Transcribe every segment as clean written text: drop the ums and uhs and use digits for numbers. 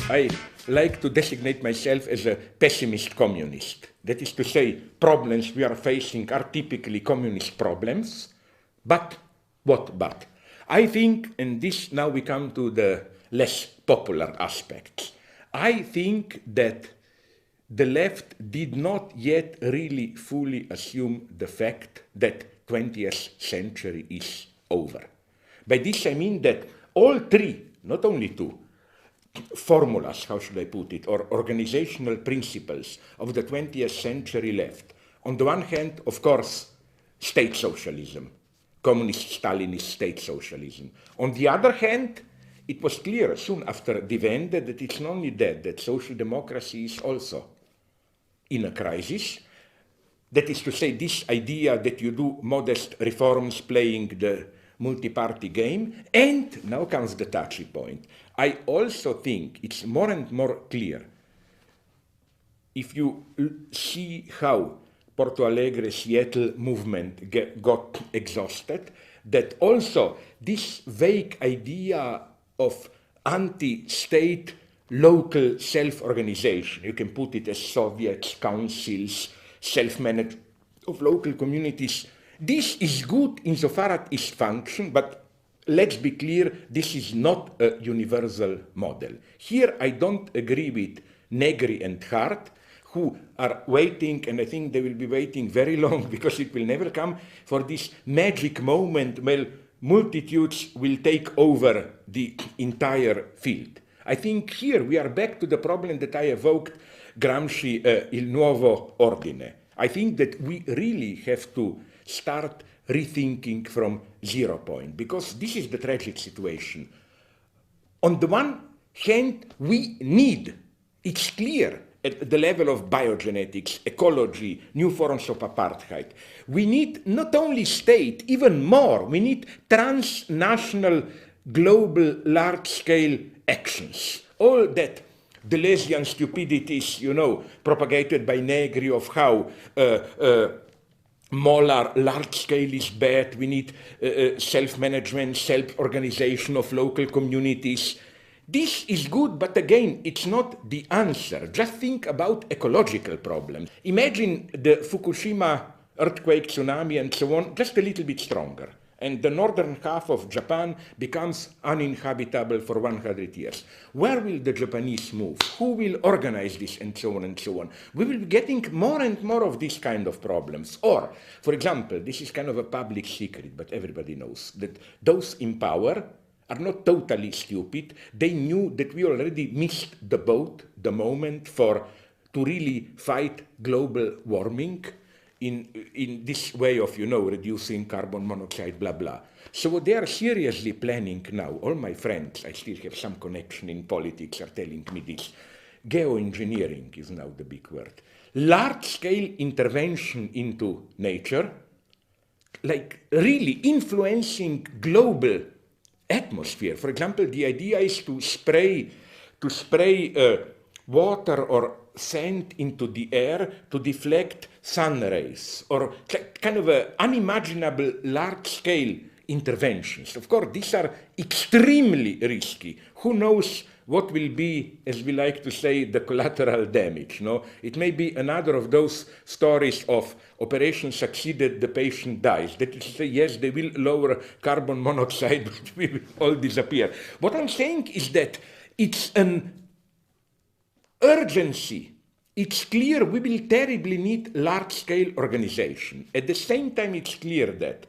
I like to designate myself as a pessimist communist. That is to say, problems we are facing are typically communist problems. But, what but? I think, and this now we come to the less popular aspects, I think that the left did not yet really fully assume the fact that 20th century is over. By this I mean that all three, not only two, formulas, how should I put it, or organizational principles of the 20th century left. On the one hand, of course, state socialism, communist Stalinist state socialism. On the other hand, it was clear soon after the Wende that it's not only that social democracy is also in a crisis. That is to say, this idea that you do modest reforms playing the multi-party game. And now comes the touchy point. I also think it's more and more clear, if you see how Porto Alegre, Seattle movement got exhausted, that also this vague idea of anti-state local self-organization, you can put it as Soviets, councils, self-managed of local communities, this is good insofar as its function, but let's be clear, this is not a universal model. Here I don't agree with Negri and Hart, who are waiting, and I think they will be waiting very long because it will never come, for this magic moment where multitudes will take over the entire field. I think here we are back to the problem that I evoked, Gramsci, il nuovo ordine. I think that we really have to start rethinking from 0 point, because this is the tragic situation. On the one hand, we need, it's clear, at the level of biogenetics, ecology, new forms of apartheid, we need not only state, even more, we need transnational, global, large-scale actions. All that Deleuzian stupidities, propagated by Negri of how molar large scale is bad, we need self-management, self-organization of local communities. This is good, but again, it's not the answer. Just think about ecological problems. Imagine the Fukushima earthquake, tsunami, and so on, just a little bit stronger. And the northern half of Japan becomes uninhabitable for 100 years. Where will the Japanese move? Who will organize this, and so on and so on? We will be getting more and more of these kind of problems. Or, for example, this is kind of a public secret, but everybody knows that those in power are not totally stupid. They knew that we already missed the boat, the moment to really fight global warming in this way of, reducing carbon monoxide, blah, blah. So they are seriously planning now. All my friends, I still have some connection in politics, are telling me this. Geoengineering is now the big word. Large-scale intervention into nature, like really influencing global atmosphere. For example, the idea is to spray water or sand into the air to deflect sun rays, or kind of unimaginable large-scale interventions. Of course, these are extremely risky. Who knows what will be, as we like to say, the collateral damage? No? It may be another of those stories of operation succeeded, the patient dies. That is to say, yes, they will lower carbon monoxide, but we will all disappear. What I'm saying is that it's an urgency. It's clear we will terribly need large-scale organization. At the same time, it's clear that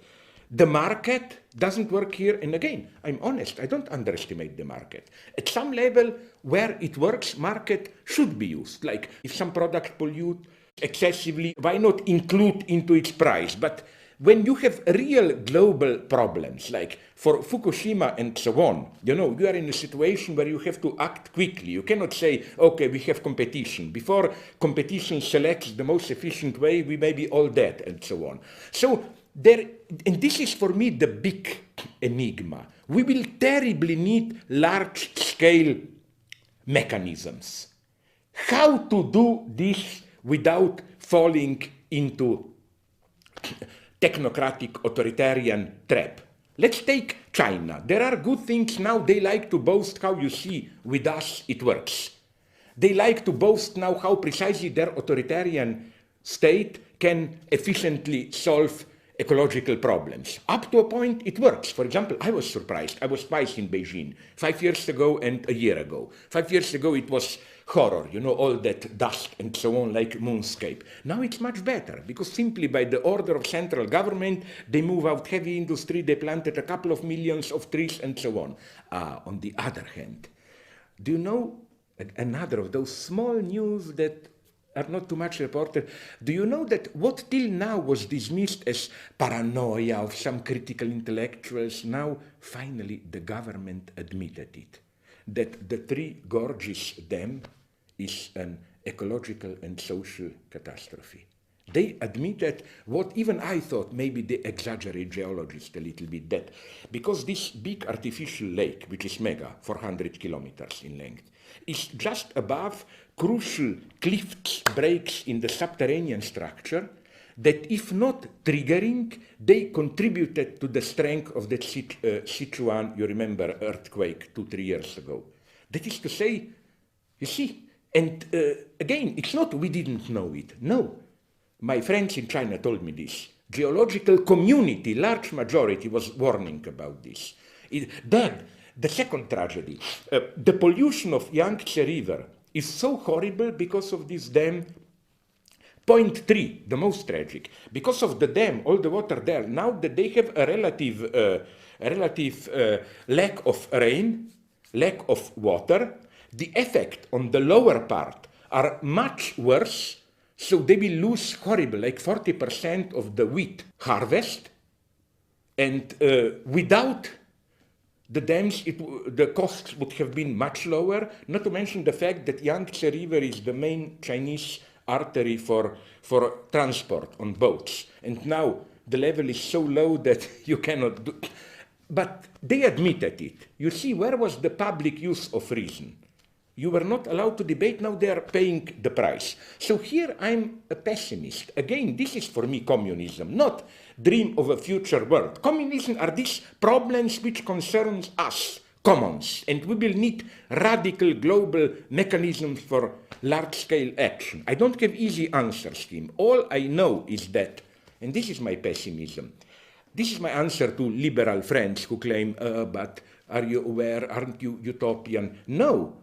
the market doesn't work here. And again, I'm honest, I don't underestimate the market. At some level where it works, market should be used. Like if some product pollute excessively, why not include into its price? But when you have real global problems, like for Fukushima and so on, you are in a situation where you have to act quickly. You cannot say, okay, we have competition. Before competition selects the most efficient way, we may be all dead, and so on. So and this is for me the big enigma. We will terribly need large-scale mechanisms. How to do this without falling into technocratic authoritarian trap? Let's take China. There are good things now. They like to boast how, you see, with us it works. They like to boast now how precisely their authoritarian state can efficiently solve ecological problems. Up to a point, it works. For example, I was surprised. I was twice in Beijing, 5 years ago and a year ago. 5 years ago, it was horror, you know, all that dust and so on, like moonscape. Now it's much better, because simply by the order of central government, they move out heavy industry, they planted a couple of millions of trees and so on. On the other hand, do you know another of those small news that are not too much reported? Do you know that what till now was dismissed as paranoia of some critical intellectuals, now finally the government admitted it, that the Three Gorges Dam is an ecological and social catastrophe. They admitted what even I thought, maybe they exaggerate geologists a little bit, that because this big artificial lake, which is mega, 400 kilometers in length, is just above crucial cliff breaks in the subterranean structure, that if not triggering, they contributed to the strength of the Sichuan, you remember, earthquake 2-3 years ago. That is to say, you see, and again, it's not we didn't know it, no. My friends in China told me this. Geological community, large majority, was warning about this. Then, the second tragedy, the pollution of Yangtze River is so horrible because of this dam. Point 3, the most tragic, because of the dam, all the water there, now that they have a relative lack of rain, lack of water, the effect on the lower part are much worse, so they will lose horrible, like 40% of the wheat harvest, and without the dams, the costs would have been much lower, not to mention the fact that Yangtze River is the main Chinese artery for transport on boats. And now the level is so low that you cannot do. But they admitted it. You see, where was the public use of reason? You were not allowed to debate, now they are paying the price. So here I'm a pessimist. Again, this is for me communism, not dream of a future world. Communism are these problems which concerns us, commons, and we will need radical global mechanisms for large-scale action. I don't have easy answers, Tim. All I know is that, and this is my pessimism, this is my answer to liberal friends who claim, but are you aware, aren't you utopian? No.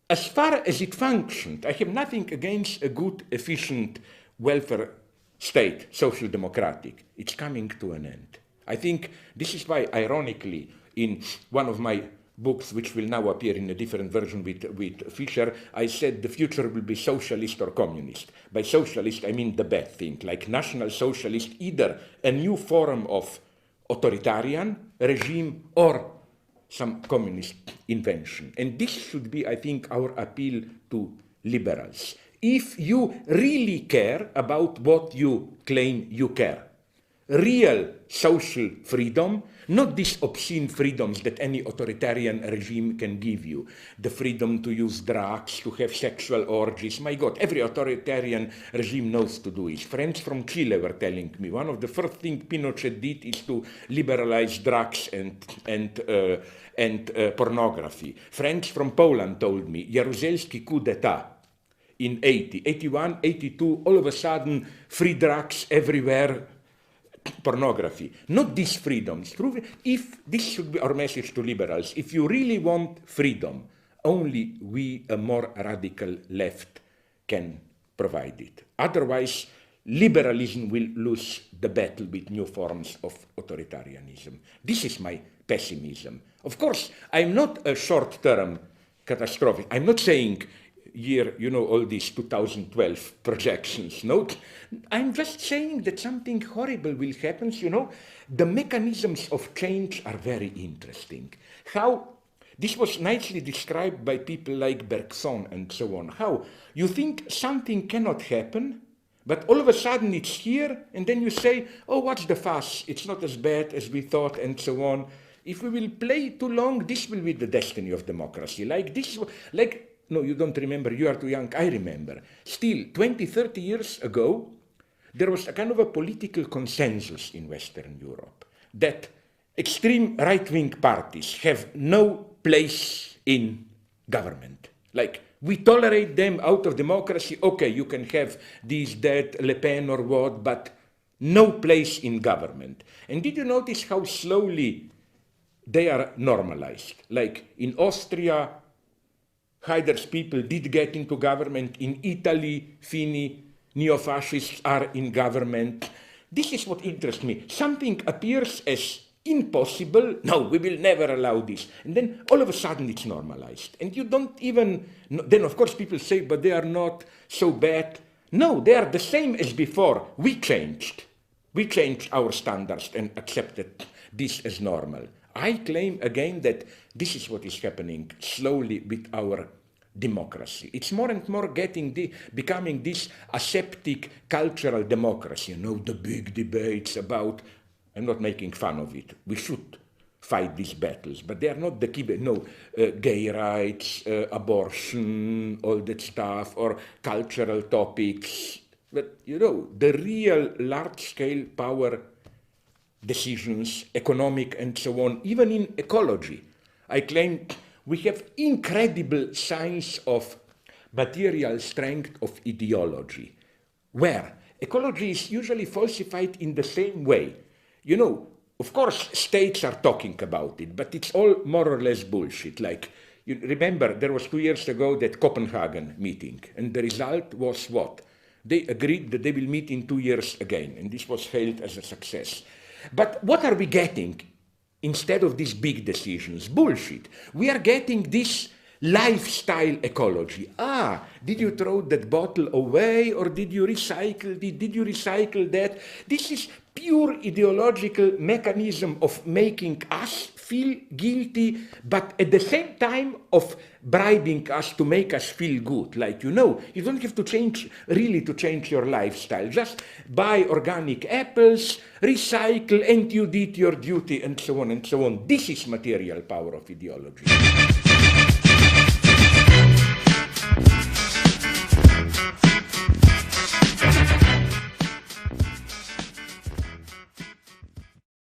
As far as it functioned, I have nothing against a good, efficient welfare state, social democratic. It's coming to an end. I think this is why, ironically, in one of my books, which will now appear in a different version with Fischer, I said the future will be socialist or communist. By socialist, I mean the bad thing, like National Socialist, either a new form of authoritarian regime or some communist invention. And this should be, I think, our appeal to liberals. If you really care about what you claim you care, real social freedom, not these obscene freedoms that any authoritarian regime can give you, the freedom to use drugs, to have sexual orgies. My God, every authoritarian regime knows to do it. Friends from Chile were telling me one of the first things Pinochet did is to liberalize drugs and pornography. Friends from Poland told me Jaruzelski coup d'etat in 80, 81, 82, all of a sudden free drugs everywhere, pornography. Not these freedoms. If this should be our message to liberals, if you really want freedom, only we, a more radical left, can provide it. Otherwise, liberalism will lose the battle with new forms of authoritarianism. This is my pessimism. Of course, I'm not a short-term catastrophic. I'm not saying year, you know, all these 2012 projections. No, I'm just saying that something horrible will happen. You know, the mechanisms of change are very interesting. How this was nicely described by people like Bergson and so on. How you think something cannot happen, but all of a sudden it's here, and then you say, oh, what's the fuss? It's not as bad as we thought, and so on. If we will play too long, this will be the destiny of democracy. Like this, like, no, you don't remember, you are too young, I remember. Still, 20, 30 years ago, there was a kind of a political consensus in Western Europe that extreme right-wing parties have no place in government. Like, we tolerate them out of democracy. Okay, you can have this, that, Le Pen or what, but no place in government. And did you notice how slowly they are normalized? Like in Austria, Haider's people did get into government. In Italy, Fini, neo-fascists are in government. This is what interests me. Something appears as impossible. No, we will never allow this. And then all of a sudden it's normalized. And you don't even, then of course people say, but they are not so bad. No, they are the same as before. We changed. We changed our standards and accepted this as normal. I claim again that this is what is happening slowly with our democracy. It's more and more becoming this aseptic cultural democracy. You know, the big debates about, I'm not making fun of it. We should fight these battles, but they are not the key. No, gay rights, abortion, all that stuff, or cultural topics. But, you know, the real large-scale power decisions, economic and so on, even in ecology, I claim we have incredible signs of material strength of ideology, where ecology is usually falsified in the same way. You know, of course, states are talking about it, but it's all more or less bullshit. Like, you remember, there was 2 years ago that Copenhagen meeting, and the result was what? They agreed that they will meet in 2 years again, and this was hailed as a success. But what are we getting instead of these big decisions? Bullshit. We are getting this lifestyle ecology. Ah, did you throw that bottle away, or did you recycle it? Did you recycle that? This is pure ideological mechanism of making us feel guilty, but at the same time of bribing us to make us feel good. Like, you know, you don't have to change your lifestyle. Just buy organic apples, recycle, and you did your duty, and so on and so on. This is material power of ideology.